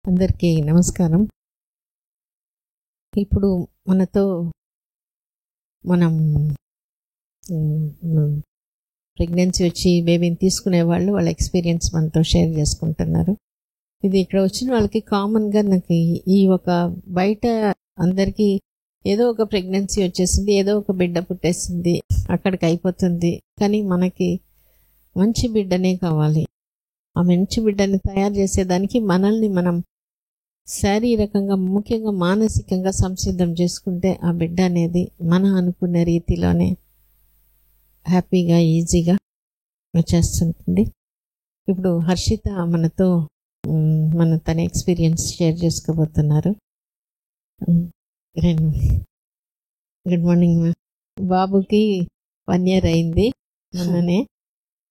అందరికీ నమస్కారం. ఇప్పుడు మనతో మనం ప్రెగ్నెన్సీ వచ్చి బేబీని తీసుకునే వాళ్ళు వాళ్ళ ఎక్స్పీరియన్స్ మనతో షేర్ చేసుకుంటున్నారు. ఇది ఇక్కడ వచ్చిన వాళ్ళకి కామన్గా నాకు ఈ ఒక బయట అందరికీ ఏదో ఒక ప్రెగ్నెన్సీ వచ్చేసింది, ఏదో ఒక బిడ్డ పుట్టేసింది, అక్కడికి అయిపోతుంది. కానీ మనకి మంచి బిడ్డనే కావాలి. ఆ మంచి బిడ్డని తయారు చేసేదానికి మనల్ని మనం శారీరకంగా ముఖ్యంగా మానసికంగా సంసిద్ధం చేసుకుంటే ఆ బిడ్డ అనేది మన అనుకున్న రీతిలోనే హ్యాపీగా ఈజీగా వచ్చేస్తుంటుంది. ఇప్పుడు హర్షిత మనతో తన ఎక్స్పీరియన్స్ షేర్ చేసుకోబోతున్నారు. Good morning. బాబుకి 1 year అయింది మొన్ననే.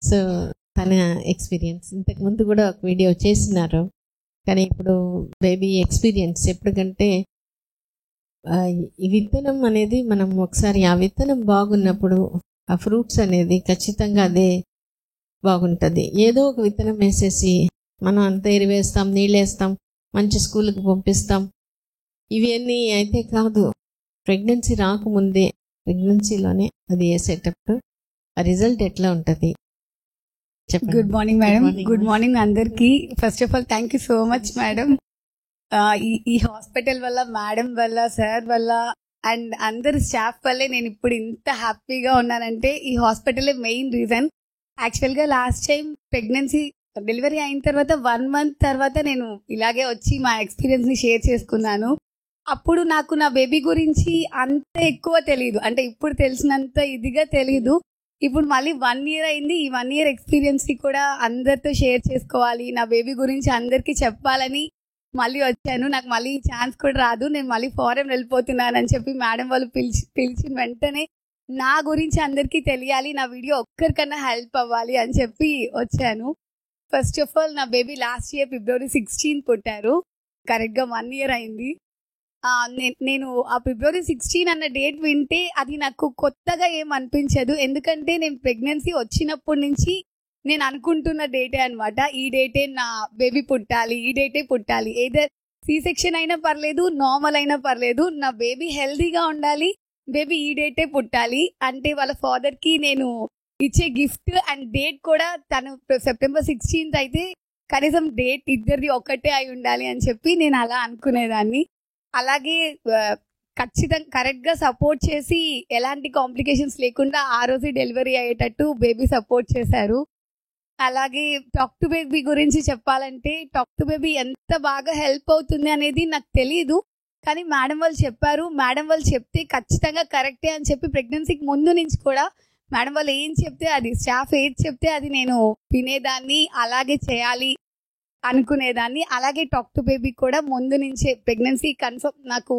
సో తన ఎక్స్పీరియన్స్ ఇంతకుముందు కూడా ఒక వీడియో చేసినారు, కానీ ఇప్పుడు బేబీ ఎక్స్పీరియన్స్ ఎప్పటికంటే ఈ విత్తనం అనేది మనం ఒకసారి ఆ విత్తనం బాగున్నప్పుడు ఆ ఫ్రూట్స్ అనేది ఖచ్చితంగా అదే బాగుంటుంది. ఏదో ఒక విత్తనం వేసేసి మనం అంతా ఎరువేస్తాం, నీళ్ళేస్తాం, మంచి స్కూల్కి పంపిస్తాం, ఇవన్నీ అయితే కాదు. ప్రెగ్నెన్సీ రాకముందే ప్రెగ్నెన్సీలోనే అది వేసేటప్పుడు ఆ రిజల్ట్ ఎట్లా ఉంటుంది? Good morning madam. Good morning అందరికి. First of all thank you so much madam. ఈ హాస్పిటల్ వల్ల, మేడం వల్ల, సార్ వల్ల అండ్ అందరి స్టాఫ్ వల్లే నేను ఇప్పుడు ఇంత హ్యాపీగా ఉన్నానంటే ఈ హాస్పిటలే మెయిన్ రీజన్. యాక్చువల్గా లాస్ట్ టైం ప్రెగ్నెన్సీ డెలివరీ అయిన తర్వాత 1 month తర్వాత నేను ఇలాగే వచ్చి మా ఎక్స్పీరియన్స్ని షేర్ చేసుకున్నాను. అప్పుడు నాకు నా బేబీ గురించి అంత ఎక్కువ తెలియదు, అంటే ఇప్పుడు తెలిసినంత ఇదిగా తెలియదు. ఇప్పుడు మళ్ళీ 1 year అయింది. ఈ 1 year ఎక్స్పీరియన్స్ని కూడా అందరితో షేర్ చేసుకోవాలి, నా బేబీ గురించి అందరికీ చెప్పాలని మళ్ళీ వచ్చాను. నాకు మళ్ళీ ఈ ఛాన్స్ కూడా రాదు. నేను మళ్ళీ ఫారెన్ వెళ్ళిపోతున్నానని చెప్పి మేడం వాళ్ళు పిలిచిన వెంటనే నా గురించి అందరికీ తెలియాలి, నా వీడియో ఒక్కరికన్నా హెల్ప్ అవ్వాలి అని చెప్పి వచ్చాను. ఫస్ట్ ఆఫ్ ఆల్ నా బేబీ లాస్ట్ ఇయర్ February 16 పుట్టారు. కరెక్ట్గా 1 year అయింది. నేను ఆ February 16 అన్న డేట్ వింటే అది నాకు కొత్తగా ఏం అనిపించదు, ఎందుకంటే నేను ప్రెగ్నెన్సీ వచ్చినప్పటి నుంచి నేను అనుకుంటున్న డేటే అనమాట. ఈ డేటే నా బేబీ పుట్టాలి, ఈ డేటే పుట్టాలి. ఏదర్ C-section అయినా పర్లేదు, నార్మల్ అయినా పర్లేదు, నా బేబీ హెల్దీగా ఉండాలి, బేబీ ఈ డేటే పుట్టాలి. అంటే వాళ్ళ ఫాదర్కి నేను ఇచ్చే గిఫ్ట్ అండ్ డేట్ కూడా తను September 16th అయితే కనీసం డేట్ ఇద్దరిది ఒక్కటే అయి ఉండాలి అని చెప్పి నేను అలా అనుకునేదాన్ని. అలాగే ఖచ్చితంగా కరెక్ట్గా సపోర్ట్ చేసి ఎలాంటి కాంప్లికేషన్స్ లేకుండా ఆ రోజు డెలివరీ అయ్యేటట్టు బేబీ సపోర్ట్ చేశారు. అలాగే టాక్ టు బేబీ గురించి చెప్పాలంటే టాక్ టు బేబీ ఎంత బాగా హెల్ప్ అవుతుంది అనేది నాకు తెలియదు, కానీ మేడం వాళ్ళు చెప్పారు. మేడం వాళ్ళు చెప్తే ఖచ్చితంగా కరెక్టే అని చెప్పి ప్రెగ్నెన్సీకి ముందు నుంచి కూడా మేడం వాళ్ళు ఏం చెప్తే అది, స్టాఫ్ ఏది చెప్తే అది నేను వినేదాన్ని, అలాగే చేయాలి అనుకునేదాన్ని. అలాగే టాక్ టు బేబీ కూడా ముందు నుంచే ప్రెగ్నెన్సీ కన్ఫర్మ్, నాకు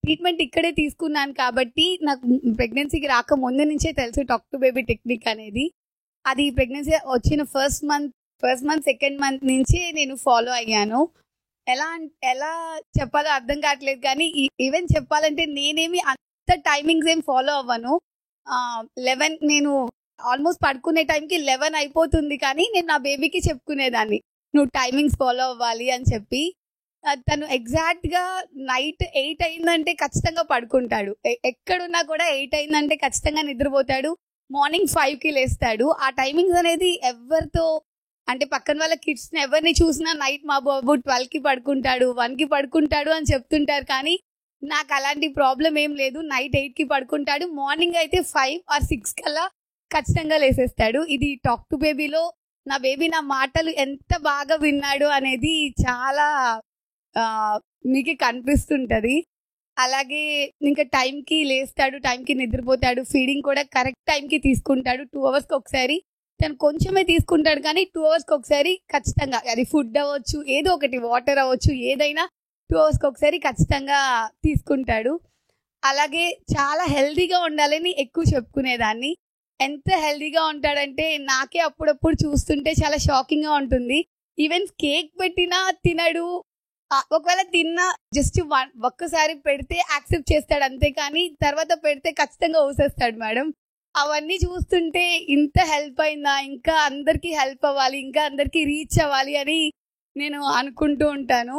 ట్రీట్మెంట్ ఇక్కడే తీసుకున్నాను కాబట్టి నాకు ప్రెగ్నెన్సీకి రాక ముందు నుంచే తెలుసు టాక్ టు బేబీ టెక్నిక్ అనేది. అది ప్రెగ్నెన్సీ వచ్చిన ఫస్ట్ మంత్ సెకండ్ మంత్ నుంచే నేను ఫాలో అయ్యాను. ఎలా చెప్పాలో అర్థం కావట్లేదు, కానీ ఈవెన్ చెప్పాలంటే నేనేమి అంత టైమింగ్స్ ఏం ఫాలో అవ్వను. 11 నేను ఆల్మోస్ట్ పడుకునే టైంకి 11 అయిపోతుంది, కానీ నేను నా బేబీకి చెప్పుకునేదాన్ని నువ్వు టైమింగ్స్ ఫాలో అవ్వాలి అని చెప్పి. తను ఎగ్జాక్ట్గా నైట్ 8 అయిందంటే ఖచ్చితంగా పడుకుంటాడు. ఎక్కడున్నా కూడా 8 అయిందంటే ఖచ్చితంగా నిద్రపోతాడు. మార్నింగ్ 5కి లేస్తాడు. ఆ టైమింగ్స్ అనేది ఎవరితో, అంటే పక్కన వాళ్ళ కిడ్స్ని ఎవరిని చూసినా నైట్ మా బాబు 12కి పడుకుంటాడు, 1కి పడుకుంటాడు అని చెప్తుంటారు, కానీ నాకు అలాంటి ప్రాబ్లం ఏం లేదు. నైట్ 8కి పడుకుంటాడు, మార్నింగ్ అయితే 5 or 6 కల్లా ఖచ్చితంగా లేసేస్తాడు. ఇది టాక్ టు బేబీలో నా బేబీ నా మాటలు ఎంత బాగా విన్నాడు అనేది చాలా మీకు కనిపిస్తుంటుంది. అలాగే ఇంకా టైంకి లేస్తాడు, టైంకి నిద్రపోతాడు, ఫీడింగ్ కూడా కరెక్ట్ టైంకి తీసుకుంటాడు. 2 hours ఒకసారి, తను కొంచెమే తీసుకుంటాడు కానీ 2 hours ఒకసారి ఖచ్చితంగా, అది ఫుడ్ అవ్వచ్చు, ఏదో ఒకటి, వాటర్ అవ్వచ్చు, ఏదైనా 2 hours ఒకసారి ఖచ్చితంగా తీసుకుంటాడు. అలాగే చాలా హెల్దీగా ఉండాలని ఎక్కువ చెప్పుకునేదాన్ని. ఎంత హెల్దీగా ఉంటాడంటే నాకే అప్పుడప్పుడు చూస్తుంటే చాలా షాకింగ్గా ఉంటుంది. ఈవెన్ కేక్ పెట్టినా తినడు, ఒకవేళ తిన్నా జస్ట్ ఒక్కసారి పెడితే యాక్సెప్ట్ చేస్తాడు అంతే, కానీ తర్వాత పెడితే ఖచ్చితంగా ఊసేస్తాడు మేడం. అవన్నీ చూస్తుంటే ఇంత హెల్ప్ అయిందా, ఇంకా అందరికీ హెల్ప్ అవ్వాలి, ఇంకా అందరికీ రీచ్ అవ్వాలి అని నేను అనుకుంటూ ఉంటాను.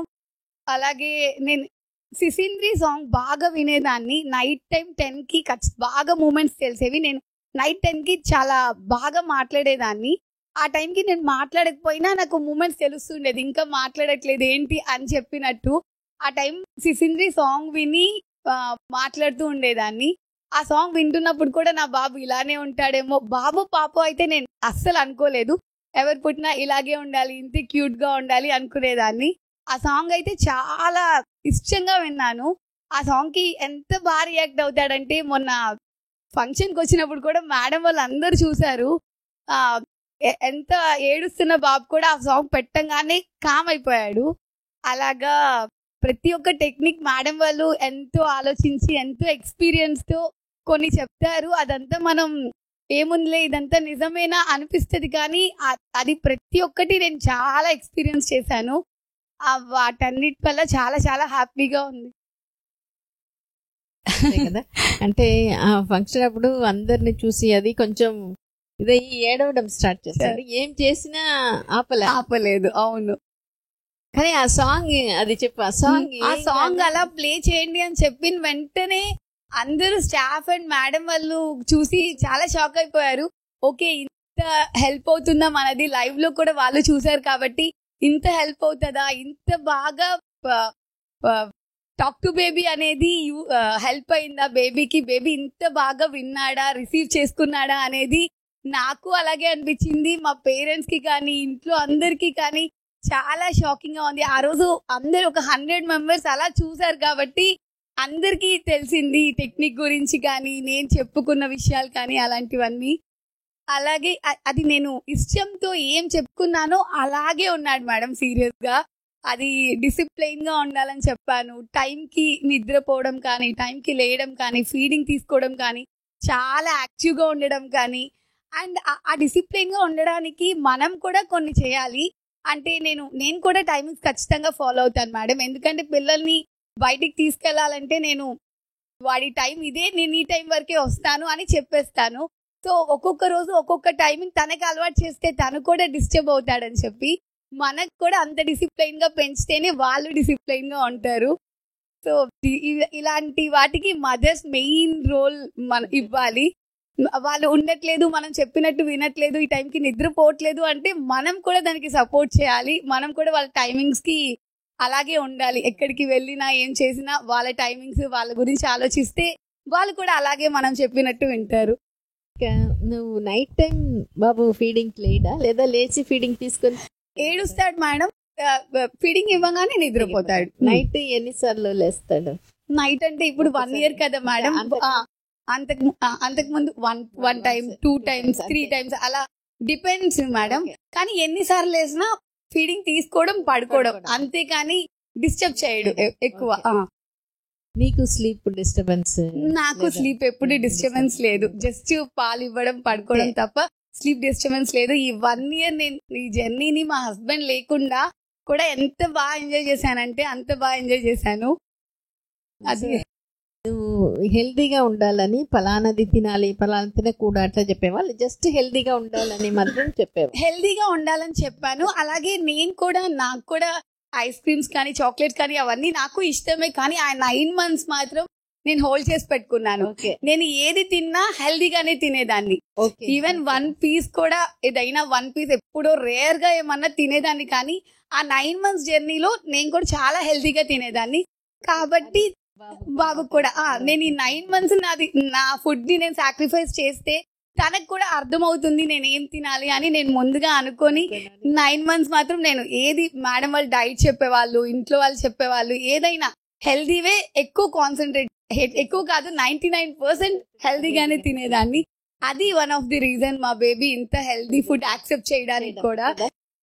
అలాగే నేను సిసింద్రి సాంగ్ బాగా వినేదాన్ని. నైట్ టైం 10కి బాగా మూమెంట్స్ తెలిసేవి. నేను నైట్ 10కి చాలా బాగా మాట్లాడేదాన్ని. ఆ టైంకి నేను మాట్లాడకపోయినా నాకు మూమెంట్స్ తెలుస్తుండేది, ఇంకా మాట్లాడట్లేదు ఏంటి అని చెప్పినట్టు. ఆ టైం సిసింద్రి సాంగ్ విని మాట్లాడుతూ ఉండేదాన్ని. ఆ సాంగ్ వింటున్నప్పుడు కూడా నా బాబు ఇలానే ఉంటాడేమో, బాబు పాప అయితే నేను అస్సలు అనుకోలేదు. ఎవరు పుట్టినా ఇలాగే ఉండాలి, ఇంత క్యూట్గా ఉండాలి అనుకునేదాన్ని. ఆ సాంగ్ అయితే చాలా ఇష్టంగా విన్నాను. ఆ సాంగ్కి ఎంత బాగా రియాక్ట్ అవుతాడంటే, మొన్న ఫంక్షన్కి వచ్చినప్పుడు కూడా మేడం వాళ్ళు అందరూ చూశారు. ఎంత ఏడుస్తున్న బాబు కూడా ఆ సాంగ్ పెట్టంగానే కామ్ అయిపోయాడు. అలాగా ప్రతి ఒక్క టెక్నిక్ మేడం వాళ్ళు ఎంతో ఆలోచించి ఎంతో ఎక్స్పీరియన్స్తో కొన్ని చెప్తారు. అదంతా మనం ఏముందిలే ఇదంతా నిజమేనా అనిపిస్తుంది, కానీ అది ప్రతి ఒక్కటి నేను చాలా ఎక్స్పీరియన్స్ చేశాను. వాటన్నిటి వల్ల చాలా చాలా హ్యాపీగా ఉంది కదా. అంటే ఆ ఫంక్షన్ అప్పుడు అందరిని చూసి అది కొంచెం ఇదే ఏడవడం స్టార్ట్ చేశారు. ఏం చేసినా ఆపలేదు. అవును, కానీ ఆ సాంగ్ అది చెప్పు, ఆ సాంగ్ అలా ప్లే చేయండి అని చెప్పిన వెంటనే అందరూ స్టాఫ్ అండ్ మేడం వాళ్ళు చూసి చాలా షాక్ అయిపోయారు. ఓకే, ఇంత హెల్ప్ అవుతుందా మనది, లైవ్ లో కూడా వాళ్ళు చూసారు కాబట్టి ఇంత హెల్ప్ అవుతుందా, ఇంత బాగా టాక్ టు బేబీ అనేది హెల్ప్ అయిందా బేబీకి, బేబీ ఇంత బాగా విన్నాడా, రిసీవ్ చేసుకున్నాడా అనేది నాకు అలాగే అనిపించింది. మా పేరెంట్స్ కి కానీ ఇంట్లో అందరికీ కానీ చాలా షాకింగ్ గా ఉంది. ఆ రోజు అందరు ఒక 100 మెంబర్స్ అలా చూసారు కాబట్టి అందరికీ తెలిసింది టెక్నిక్ గురించి కానీ నేను చెప్పుకున్న విషయాలు కానీ అలాంటివన్నీ. అలాగే అది నేను ఇష్టంతో ఏం చెప్పుకున్నానో అలాగే ఉన్నాడు మేడం సీరియస్ గా. అది డిసిప్లైన్ గా ఉండాలని చెప్పాను. టైంకి నిద్రపోవడం కానీ, టైంకి లేయడం కానీ, ఫీడింగ్ తీసుకోవడం కానీ, చాలా యాక్టివ్ గా ఉండడం కానీ. అండ్ ఆ డిసిప్లైన్ గా ఉండడానికి మనం కూడా కొన్ని చేయాలి. అంటే నేను కూడా టైమింగ్స్ ఖచ్చితంగా ఫాలో అవుతాను మేడం. ఎందుకంటే పిల్లల్ని బయటికి తీసుకెళ్లాలంటే నేను వాడి టైం ఇదే, నేను ఈ టైం వరకే వస్తాను అని చెప్పేస్తాను. సో ఒక్కొక్క రోజు ఒక్కొక్క టైమింగ్ తనకి అలవాటు చేస్తే తను కూడా డిస్టర్బ్ అవుతాడని చెప్పి మనకు కూడా అంత డిసిప్లైన్ గా పెంచితేనే వాళ్ళు డిసిప్లైన్ గా ఉంటారు. సో ఇలాంటి వాటికి మదర్స్ మెయిన్ రోల్ మనం ఇవ్వాలి. వాళ్ళు ఉండట్లేదు, మనం చెప్పినట్టు వినట్లేదు, ఈ టైంకి నిద్రపోవట్లేదు అంటే మనం కూడా దానికి సపోర్ట్ చేయాలి. మనం కూడా వాళ్ళ టైమింగ్స్ కి అలాగే ఉండాలి. ఎక్కడికి వెళ్ళినా ఏం చేసినా వాళ్ళ టైమింగ్స్ వాళ్ళ గురించి ఆలోచిస్తే వాళ్ళు కూడా అలాగే మనం చెప్పినట్టు వింటారు. నువ్వు నైట్ టైం బాబు ఫీడింగ్ లేడా, లేదా లేచి ఫీడింగ్ తీసుకొని ఏడుస్తాడు మేడం. ఫీడింగ్ ఇవ్వగానే నిద్రపోతాడు. నైట్ ఎన్నిసార్లు లేస్తాడు? నైట్ అంటే ఇప్పుడు 1 year కదా మేడం. అంతకు ముందు 1 time 2 times 3 times అలా డిపెండ్స్ మేడం. కానీ ఎన్నిసార్లు లేసినా ఫీడింగ్ తీసుకోవడం పడుకోవడం అంతేకాని డిస్టర్బ్ చేయడు ఎక్కువ. నీకు స్లీప్ డిస్టర్బెన్స్? నాకు స్లీప్ ఎప్పుడు డిస్టర్బెన్స్ లేదు. జస్ట్ పాలు ఇవ్వడం పడుకోవడం తప్ప స్లీప్ డిస్టర్బెన్స్ లేదు. ఈ 1 year నేను ఈ జర్నీని మా హస్బెండ్ లేకుండా కూడా ఎంత బాగా ఎంజాయ్ చేశానంటే అంత బాగా ఎంజాయ్ చేశాను. అది నువ్వు హెల్దీగా ఉండాలని పలానాది తినాలి, పలానా తినకూడదు అట్లా చెప్పేవాళ్ళు, జస్ట్ హెల్దీగా ఉండాలని మాత్రం చెప్పేవా? హెల్దీగా ఉండాలని చెప్పాను. అలాగే నాకు కూడా ఐస్ క్రీమ్స్ కానీ చాక్లెట్స్ కానీ అవన్నీ నాకు ఇష్టమే. కానీ ఆ 9 months మాత్రం నేను హోల్డ్ చేసి పెట్టుకున్నాను. నేను ఏది తిన్నా హెల్దీగానే తినేదాన్ని. ఈవెన్ 1 piece కూడా ఏదైనా 1 piece ఎప్పుడో రేర్ గా ఏమన్నా తినేదాన్ని. కానీ ఆ 9 months జర్నీలో నేను కూడా చాలా హెల్దీగా తినేదాన్ని. కాబట్టి బాబు కూడా నేను ఈ 9 months నా ఫుడ్ ని నేను సాక్రిఫైస్ చేస్తే తనకు కూడా అర్థమవుతుంది నేను ఏం తినాలి అని నేను ముందుగా అనుకొని 9 months మాత్రం నేను ఏది మేడం వాళ్ళు డైట్ చెప్పేవాళ్ళు, ఇంట్లో వాళ్ళు చెప్పేవాళ్ళు, ఏదైనా హెల్దీవే ఎక్కువ కాన్సన్ట్రేట్, ఎక్కువ కాదు 99% హెల్దీగానే తినేదాన్ని. అది వన్ ఆఫ్ ది రీజన్ మా బేబీ ఇంత హెల్దీ ఫుడ్ యాక్సెప్ట్ చేయడానికి కూడా.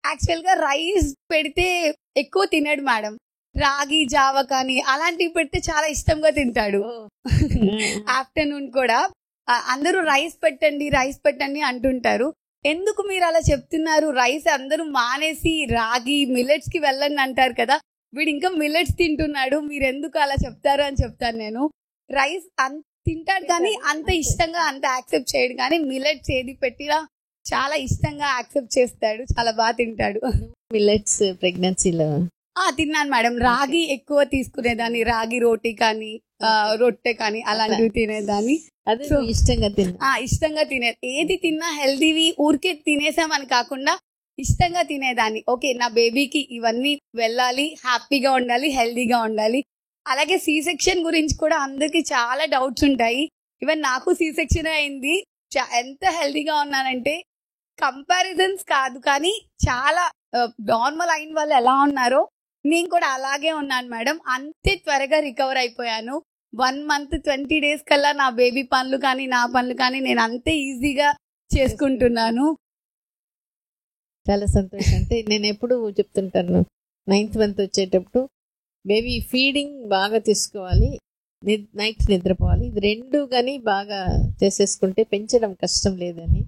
యాక్చువల్ గా రైస్ పెడితే ఎక్కువ తినడు మేడం. రాగి జావ కానీ అలాంటివి పెడితే చాలా ఇష్టంగా తింటాడు. ఆఫ్టర్నూన్ కూడా అందరూ రైస్ పెట్టండి అంటుంటారు. ఎందుకు మీరు అలా చెప్తున్నారు? రైస్ అందరూ మానేసి రాగి మిల్లెట్స్ కి వెళ్ళండి అంటారు కదా, వీడు ఇంకా మిల్లెట్స్ తింటున్నాడు, మీరు ఎందుకు అలా చెప్తారు అని చెప్తాను నేను. రైస్ తింటాడు కానీ అంత ఇష్టంగా అంత యాక్సెప్ట్ చేయడు. కానీ మిల్లెట్స్ ఏది పెట్టినా చాలా ఇష్టంగా యాక్సెప్ట్ చేస్తాడు, చాలా బాగా తింటాడు. మిల్లెట్స్ ప్రెగ్నెన్సీలో తిన్నాను మేడం. రాగి ఎక్కువ తీసుకునేదాన్ని, రాగి రోటీ కానీ రొట్టె కానీ అలాంటివి తినేదాన్ని. అదే ఇష్టంగా ఇష్టంగా తినేది. ఏది తిన్నా హెల్దీవి ఊరికే తినేసామని కాకుండా ఇష్టంగా తినేదాన్ని. ఓకే, నా బేబీకి ఇవన్నీ వెళ్ళాలి, హ్యాపీగా ఉండాలి, హెల్దీగా ఉండాలి. అలాగే సి సెక్షన్ గురించి కూడా అందరికి చాలా డౌట్స్ ఉంటాయి. ఈవెన్ నాకు సి సెక్షన్ అయింది. ఎంత హెల్దీగా ఉన్నానంటే కంపారిజన్స్ కాదు కానీ చాలా నార్మల్ అయిన వాళ్ళు ఎలా ఉన్నారో నేను కూడా అలాగే ఉన్నాను మేడం. అంతే త్వరగా రికవర్ అయిపోయాను. 1 month 20 days కల్లా నా బేబీ పనులు కానీ నా పనులు కానీ నేను అంతే ఈజీగా చేసుకుంటున్నాను. చాలా సంతోషం. అంటే నేను ఎప్పుడు చెప్తుంటాను, 9th month వచ్చేటప్పుడు బేబీ ఫీడింగ్ బాగా తీసుకోవాలి, నైట్ నిద్రపోవాలి, ఇది రెండు కానీ బాగా చేసేసుకుంటే పెంచడం కష్టం లేదని.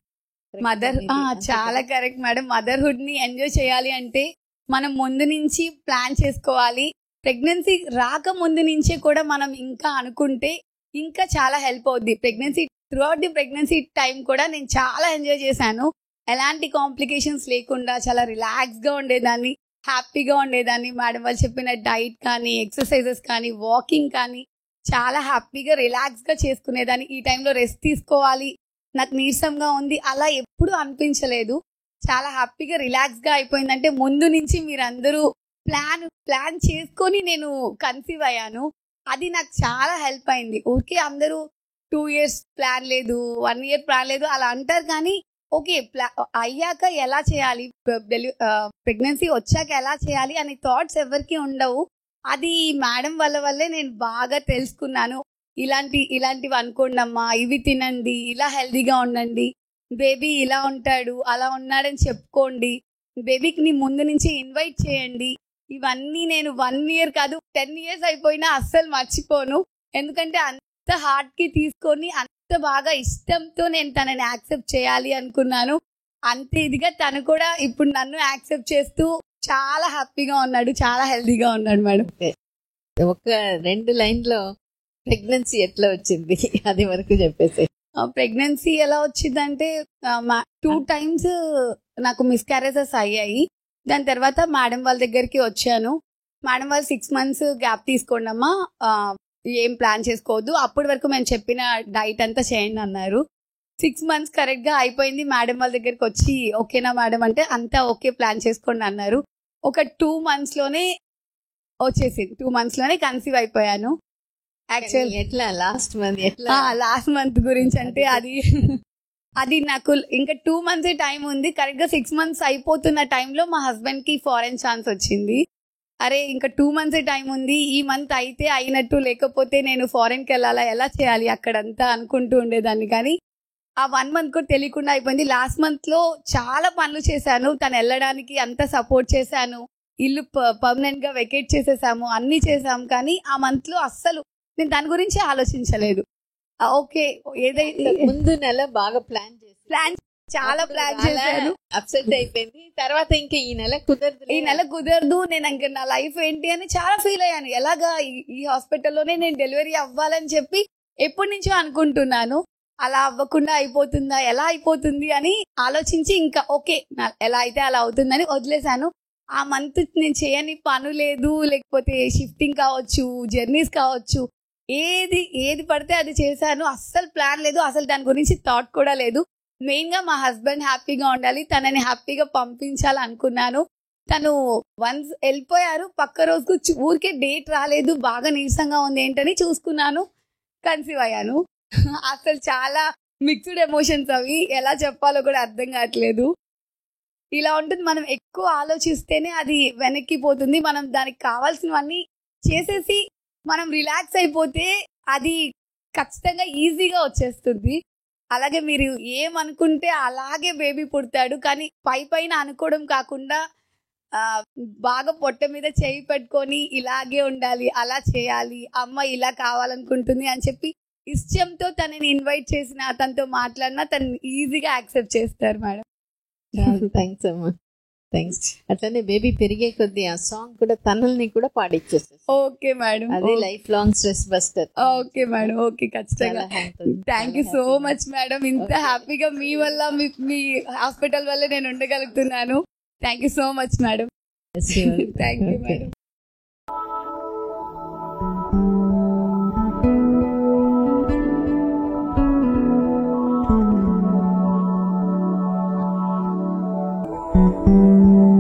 చాలా కరెక్ట్ మేడం. మదర్హుడ్ ని ఎంజాయ్ చేయాలి అంటే మనం ముందు నుంచి ప్లాన్ చేసుకోవాలి. ప్రెగ్నెన్సీ రాక ముందు నుంచే కూడా మనం ఇంకా అనుకుంటే ఇంకా చాలా హెల్ప్ అవుద్ది. Pregnancy throughout the pregnancy time కూడా నేను చాలా ఎంజాయ్ చేశాను. ఎలాంటి కాంప్లికేషన్స్ లేకుండా చాలా రిలాక్స్ గా ఉండేదాన్ని, హ్యాపీగా ఉండేదాన్ని. మేడం వాళ్ళు చెప్పిన డైట్ కానీ, ఎక్సర్సైజెస్ కానీ, వాకింగ్ కానీ చాలా హ్యాపీగా రిలాక్స్ గా చేసుకునేదాన్ని. ఈ టైంలో రెస్ట్ తీసుకోవాలి, నాకు నీరసంగా ఉంది అలా ఎప్పుడు అనిపించలేదు. చాలా హ్యాపీగా రిలాక్స్ గా అయిపోయిందంటే ముందు నుంచి మీరందరూ ప్లాన్ చేసుకొని నేను కన్సీవ్ అయ్యాను. అది నాకు చాలా హెల్ప్ అయింది. ఓకే, అందరూ 2 years ప్లాన్ లేదు, 1 year ప్లాన్ లేదు అలా అంటారు కానీ ఓకే అయ్యాక ఎలా చేయాలి, ప్రెగ్నెన్సీ వచ్చాక ఎలా చేయాలి అనే థాట్స్ ఎవరికి ఉండవు. అది మేడం వల్లే నేను బాగా తెలుసుకున్నాను. ఇలాంటివి అనుకోండి అమ్మా, ఇవి తినండి, ఇలా హెల్దీగా ఉండండి, బేబీ ఇలా ఉంటాడు అలా ఉన్నాడని చెప్పుకోండి, బేబీకి నీ ముందు నుంచి ఇన్వైట్ చేయండి. ఇవన్నీ నేను 1 year కాదు 10 years అయిపోయినా అస్సలు మర్చిపోను. ఎందుకంటే అంత హార్ట్ కి తీసుకొని అంత బాగా ఇష్టంతో నేను తనని యాక్సెప్ట్ చేయాలి అనుకున్నాను. అంతే ఇదిగా తను కూడా ఇప్పుడు నన్ను యాక్సెప్ట్ చేస్తూ చాలా హ్యాపీగా ఉన్నాడు, చాలా హెల్దీగా ఉన్నాడు మేడం. ఒక 2 లైన్లో ప్రెగ్నెన్సీ ఎట్లా వచ్చింది అది వరకు చెప్పేసి. ప్రెగ్నెన్సీ ఎలా వచ్చిందంటే 2 times నాకు మిస్క్యారేజెస్ అయ్యాయి. దాని తర్వాత మేడం వాళ్ళ దగ్గరికి వచ్చాను. మేడం వాళ్ళు 6 months గ్యాప్ తీసుకోండి అమ్మా, ఏం ప్లాన్ చేసుకోవద్దు, అప్పటి వరకు మేము చెప్పిన డైట్ అంతా చేయండి అన్నారు. 6 months కరెక్ట్ గా అయిపోయింది. మేడం వాళ్ళ దగ్గరికి వచ్చి ఓకేనా మేడం అంటే అంతా ఓకే ప్లాన్ చేసుకోండి అన్నారు. ఒక 2 months లోనే వచ్చేసింది. 2 months లోనే కన్సీవ్ అయిపోయాను. యాక్చువల్ ఎట్లా లాస్ట్ మంత్ గురించి అంటే అది నాకు ఇంకా 2 months టైం ఉంది. కరెక్ట్ గా 6 months అయిపోతున్న టైంలో మా హస్బెండ్ కి ఫారెన్ ఛాన్స్ వచ్చింది. అరే ఇంకా 2 months టైం ఉంది, ఈ మంత్ అయితే అయినట్టు, లేకపోతే నేను ఫారెన్ కి వెళ్ళాలా, ఎలా చేయాలి అక్కడంతా అనుకుంటూ ఉండేదాన్ని. కానీ ఆ 1 month కూడా తెలియకుండా అయిపోయింది. లాస్ట్ మంత్ లో చాలా పనులు చేశాను, తను వెళ్ళడానికి అంతా సపోర్ట్ చేశాను, ఇల్లు పర్మనెంట్ గా వెకేట్ చేసేసాము, అన్ని చేసాము. కానీ ఆ మంత్ లో అస్సలు నేను దాని గురించి ఆలోచించలేదు. ఓకే ఏదైతే ముందు నెల బాగా చాలా ప్లాన్ చేశాను, అప్సెట్ అయిపోయింది. తర్వాత ఇంకా ఈ నెల కుదరదు, నేను ఇంకా నా లైఫ్ ఏంటి అని చాలా ఫీల్ అయ్యాను. ఎలాగా ఈ హాస్పిటల్లోనే నేను డెలివరీ అవ్వాలని చెప్పి ఎప్పటి నుంచో అనుకుంటున్నాను. అలా అవ్వకుండా అయిపోతుందా, ఎలా అయిపోతుంది అని ఆలోచించి ఇంకా ఓకే ఎలా అయితే అలా అవుతుందని వదిలేశాను. ఆ మంత్ నేను చేయని పను లేదు, లేకపోతే షిఫ్టింగ్ కావచ్చు, జర్నీస్ కావచ్చు, ఏది పడితే అది చేశాను. అస్సలు ప్లాన్ లేదు, అసలు దాని గురించి థాట్ కూడా లేదు. మెయిన్ గా మా హస్బెండ్ హ్యాపీగా ఉండాలి, తనని హ్యాపీగా పంపించాలి అనుకున్నాను. తను వన్స్ వెళ్ళిపోయారు, పక్క రోజుకు ఊరికే డేట్ రాలేదు, బాగా నీరసంగా ఉంది ఏంటని చూసుకున్నాను, కన్సీవ్ అయ్యాను. అసలు చాలా మిక్స్డ్ ఎమోషన్స్, అవి ఎలా చెప్పాలో కూడా అర్థం కావట్లేదు. ఇలా ఉంటుంది, మనం ఎక్కువ ఆలోచిస్తేనే అది వెనక్కి పోతుంది. మనం దానికి కావాల్సినవన్నీ చేసేసి మనం రిలాక్స్ అయిపోతే అది ఖచ్చితంగా ఈజీగా వచ్చేస్తుంది. అలాగే మీరు ఏమనుకుంటే అలాగే బేబీ పుడతాడు. కానీ పైన అనుకోవడం కాకుండా బాగా పొట్ట మీద చేయి పెట్టుకొని ఇలాగే ఉండాలి, అలా చేయాలి, అమ్మ ఇలా కావాలనుకుంటుంది అని చెప్పి ఇష్టంతో తనని ఇన్వైట్ చేసిన, తనతో మాట్లాడినా తను ఈజీగా యాక్సెప్ట్ చేస్తారు మేడం. థ్యాంక్స్ అమ్మా, థ్యాంక్స్. అట్లనే బేబీ పెరిగే కొద్దీ ఆ సాంగ్ కూడా తనల్ని కూడా పాడిచ్చేస్తారు. ఓకే మేడం, అది life long stress buster. Okay madam, okay ఖచ్చితంగా. Thank you so much madam. ఇంత హ్యాపీగా మీ వల్ల, మీ హాస్పిటల్ వల్ల నేను ఉండగలుగుతున్నాను. Thank you so much madam. Thank you madam. you.